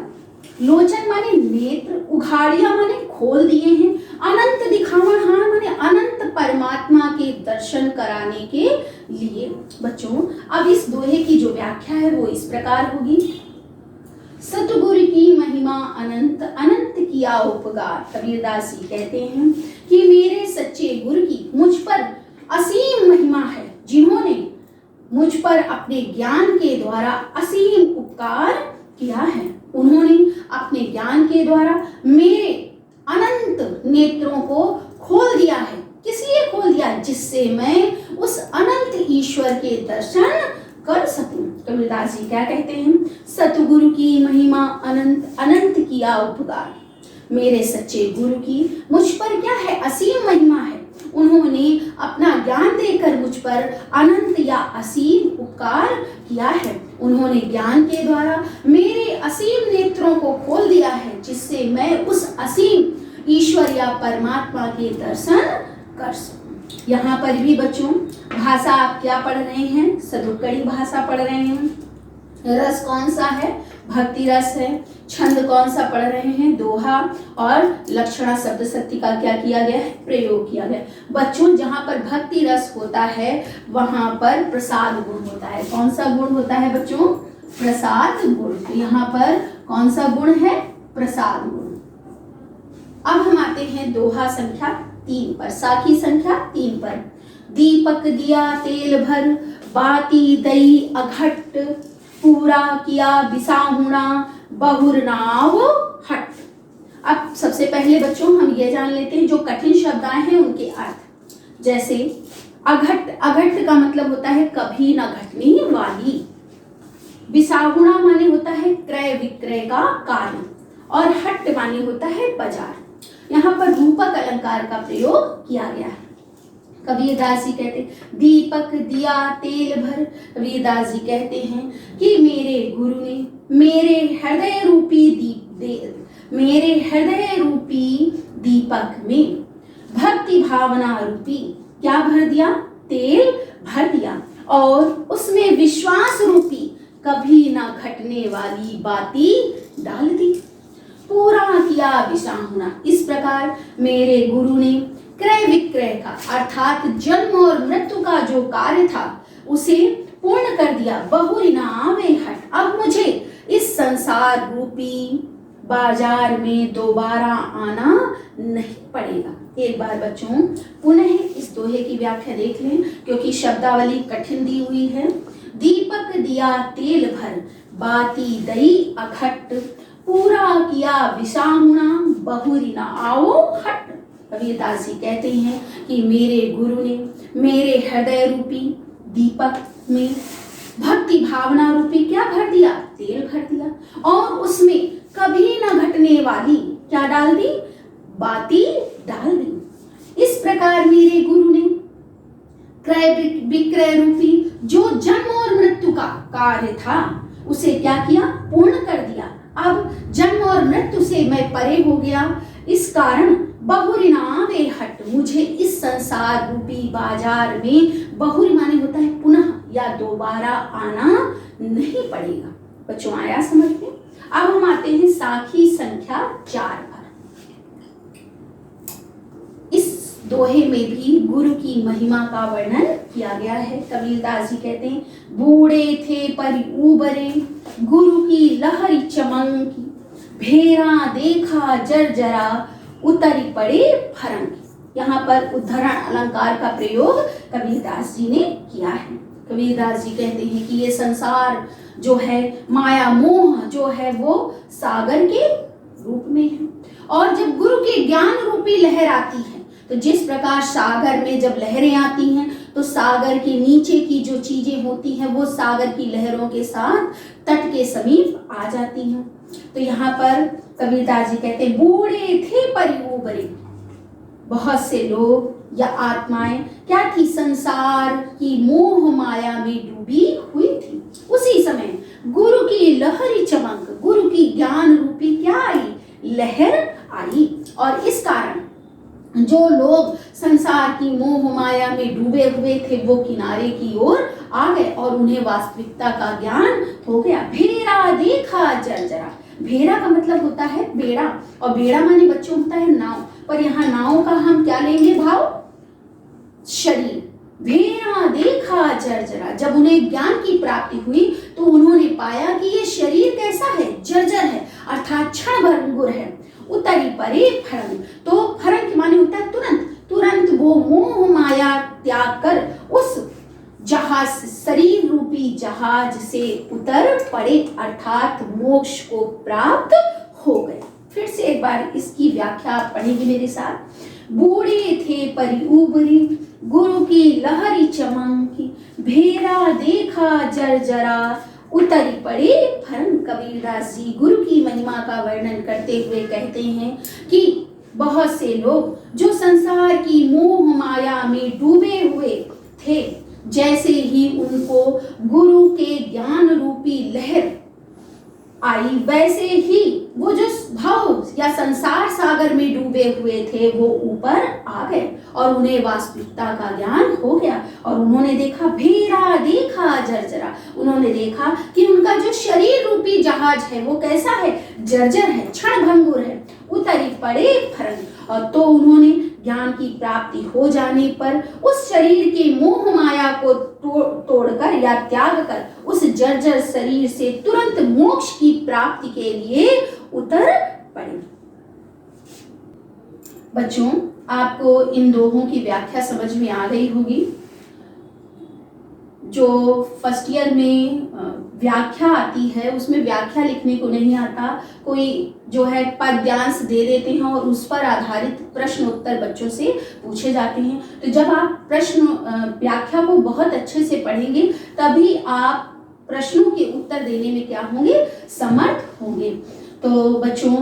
लोचन माने नेत्र, उघाड़िया माने खोल दिए हैं, अनंत दिखावन हार माने अनंत परमात्मा के दर्शन कराने के लिए। बच्चों, अब इस दोहे की जो व्याख्या है वो इस प्रकार होगी। सतगुरु की महिमा अनंत, अनंत किया उपकार। कबीरदास जी कहते हैं कि मेरे सच्चे गुरु की मुझ पर असीम महिमा है, जिन्होंने मुझ पर अपने ज्ञान के द्वारा असीम उपकार किया है। उन्होंने अपने ज्ञान के द्वारा मेरे अनंत नेत्रों को खोल दिया है। किस लिए खोल दिया? जिससे मैं उस अनंत ईश्वर के दर्शन कर सकूं। कबीरदास जी क्या कहते हैं? सतगुरु की महिमा अनंत, अनंत किया उपकार। मेरे सच्चे गुरु की मुझ पर क्या है असीम महिमा है। उन्होंने अपना ज्ञान देकर मुझ पर अनंत या असीम उपकार किया है। उन्होंने ज्ञान के द्वारा मेरे असीम नेत्रों को खोल दिया है, जिससे मैं उस असीम ईश्वर या परमात्मा के दर्शन कर सकूं। यहाँ पर भी बच्चों भाषा आप क्या पढ़ रहे हैं? सदुक्कड़ी भाषा पढ़ रहे हैं। रस कौन सा है? भक्ति रस है। छंद कौन सा पढ़ रहे हैं? दोहा। और लक्षणा शब्द शक्ति का क्या किया गया है? प्रयोग किया गया। बच्चों जहाँ पर भक्ति रस होता है वहां पर प्रसाद गुण होता है। कौन सा गुण होता है बच्चों? प्रसाद गुण। तो यहाँ पर कौन सा गुण है? प्रसाद गुण। अब हम आते हैं दोहा संख्या 3 पर, साखी संख्या 3 पर। दीपक दिया तेल भर, बाती दई अघट, पूरा किया बिसाहुणा, बहुर नाव हट। अब सबसे पहले बच्चों हम ये जान लेते हैं जो कठिन शब्द आए हैं उनके अर्थ। जैसे अघट, अघट का मतलब होता है कभी न घटने वाली। बिसाहुणा माने होता है क्रय विक्रय का कार्य, और हट माने होता है बाजार। यहाँ पर रूपक अलंकार का प्रयोग किया गया है। कबीरदास जी कहते दीपक दिया तेल भर। कबीरदास जी कहते हैं कि मेरे गुरु ने मेरे हृदय रूपी दीपक में भक्ति भावना रूपी क्या भर दिया? तेल भर दिया, और उसमें विश्वास रूपी कभी ना घटने वाली बाती डाल दी। पूरा किया बिसाहुणा। इस प्रकार मेरे गुरु ने क्रय विक्रय का अर्थात जन्म और मृत्यु का जो कार्य था उसे पूर्ण कर दिया। बहुरी नावे हट। अब मुझे इस संसार रूपी बाजार में दोबारा आना नहीं पड़ेगा। एक बार बच्चों पुनः इस दोहे की व्याख्या देख लें, क्योंकि शब्दावली कठिन दी हुई है। दीपक दिया तेल भर, बाती दई अघट, पूरा किया बिसाहुणा, बहुरी ना आओ हट। कबीरदास जी कहते हैं कि मेरे गुरु ने मेरे हृदय रूपी दीपक में भक्ति भावना रूपी क्या भर दिया? तेल भर दिया, और उसमें कभी न घटने वाली क्या डाल दी? बाती डाल दी। इस प्रकार मेरे गुरु ने क्रय विक्रय रूपी जो जन्म और मृत्यु का कार्य था उसे क्या किया? पूर्ण कर दिया। अब जन्म और मृत्यु से मैं परे हो गया। इस कारण बहुरी नावे हट, मुझे इस संसार रूपी बाजार में, बहुरी माने होता है पुनः या दोबारा आना नहीं पड़ेगा। बच्चों आया समझ में? अब हम आते हैं साखी संख्या 4 पर। इस दोहे में भी गुरु की महिमा का वर्णन किया गया है। कबीरदास जी कहते हैं बूढ़े थे पर उबरे, गुरु की लहरी चमकी, भेरा देखा जर्जरा, उतरी पड़े फरंगी। यहाँ पर उद्धरण अलंकार का प्रयोग कबीरदास जी ने किया है। कबीरदास जी कहते हैं कि ये संसार जो है, माया मोह जो है, वो सागर के रूप में है, और जब गुरु के ज्ञान रूपी लहर आती है, तो जिस प्रकार सागर में जब लहरें आती हैं तो सागर के नीचे की जो चीजें होती हैं वो सागर की लहरों के साथ तट के समीप आ जाती हैं। तो यहाँ पर कबीरदास जी कहते हैं बूढ़े थे पर उबरे। बहुत से लोग या आत्माएं क्या थी? संसार की मोह माया में डूबी हुई थी। उसी समय गुरु की लहरी चमक, गुरु की ज्ञान रूपी क्या आई? लहर आई, और इस कारण जो लोग संसार की मोह माया में डूबे हुए थे वो किनारे की ओर आ गए और उन्हें वास्तविकता का ज्ञान हो गया। भेरा देखा जर्जरा। भेरा का मतलब होता है बेड़ा, और बेड़ा माने बच्चों होता है नाव, पर यहाँ नाव का हम क्या लेंगे भाव? शरीर। भेरा देखा जर्जरा। जब उन्हें ज्ञान की प्राप्ति हुई तो उन्होंने पाया कि ये शरीर कैसा है? जर्जर है, अर्थात क्षण भंगुर है। उतरी परे फरंग। तो फरंग माने होता है तुरंत। तुरंत वो मोह माया त्याग कर उस जहाज, शरीर रूपी जहाज से उतर पड़े, अर्थात मोक्ष को प्राप्त हो गए। फिर से एक बार इसकी व्याख्या आप पढ़ेंगे मेरे साथ। बूढ़े थे पर उबरे, गुरु की लहरी चमकी, भेरा देखा जर्जरा, उतरी पड़े फरंग। कबीरदास जी गुरु की महिमा का वर्णन करते हुए कहते हैं कि बहुत से लोग जो संसार की मोह माया में डूबे हुए थे, जैसे ही उनको गुरु के ज्ञान रूपी लहर आई, वैसे ही वो जो भाव या संसार सागर में डूबे हुए थे वो ऊपर आ गए और उन्हें वास्तविकता का ज्ञान हो गया। और उन्होंने देखा, भेरा देखा जर्जरा, उन्होंने देखा कि उनका जो शरीर रूपी जहाज है वो कैसा है, जर्जर है, क्षण भंगुर है, उतरी पड़े फरंग। और तो उन्होंने ज्ञान की प्राप्ति हो जाने पर उस शरीर के मोह माया को तोड़कर या त्याग कर उस जर्जर शरीर से तुरंत मोक्ष की प्राप्ति के लिए उतर पड़े। बच्चों, आपको इन दोहों की व्याख्या समझ में आ गई होगी। जो फर्स्ट ईयर में व्याख्या आती है उसमें व्याख्या लिखने को नहीं आता, कोई जो है पद्यांश दे देते हैं और उस पर आधारित प्रश्न उत्तर बच्चों से पूछे जाते हैं। तो जब आप प्रश्न व्याख्या को बहुत अच्छे से पढ़ेंगे तभी आप प्रश्नों के उत्तर देने में क्या होंगे, समर्थ होंगे। तो बच्चों,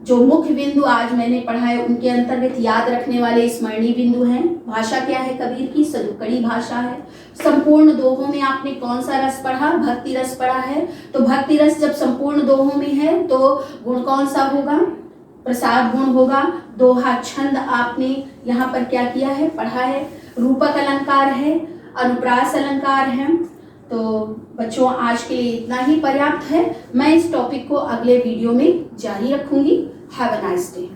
जो मुख्य बिंदु आज मैंने पढ़ा है उनके अंतर्गत याद रखने वाले स्मरणीय बिंदु हैं। भाषा क्या है कबीर की, सदुक्कड़ी भाषा है। संपूर्ण दोहों में आपने कौन सा रस पढ़ा, भक्ति रस पढ़ा है। तो भक्ति रस जब संपूर्ण दोहों में है तो गुण कौन सा होगा, प्रसाद गुण होगा। दोहा छंद आपने यहाँ पर क्या किया है, पढ़ा है। रूपक अलंकार है, अनुप्रास अलंकार है। तो बच्चों, आज के लिए इतना ही पर्याप्त है। मैं इस टॉपिक को अगले वीडियो में जारी रखूंगी। Have a nice day.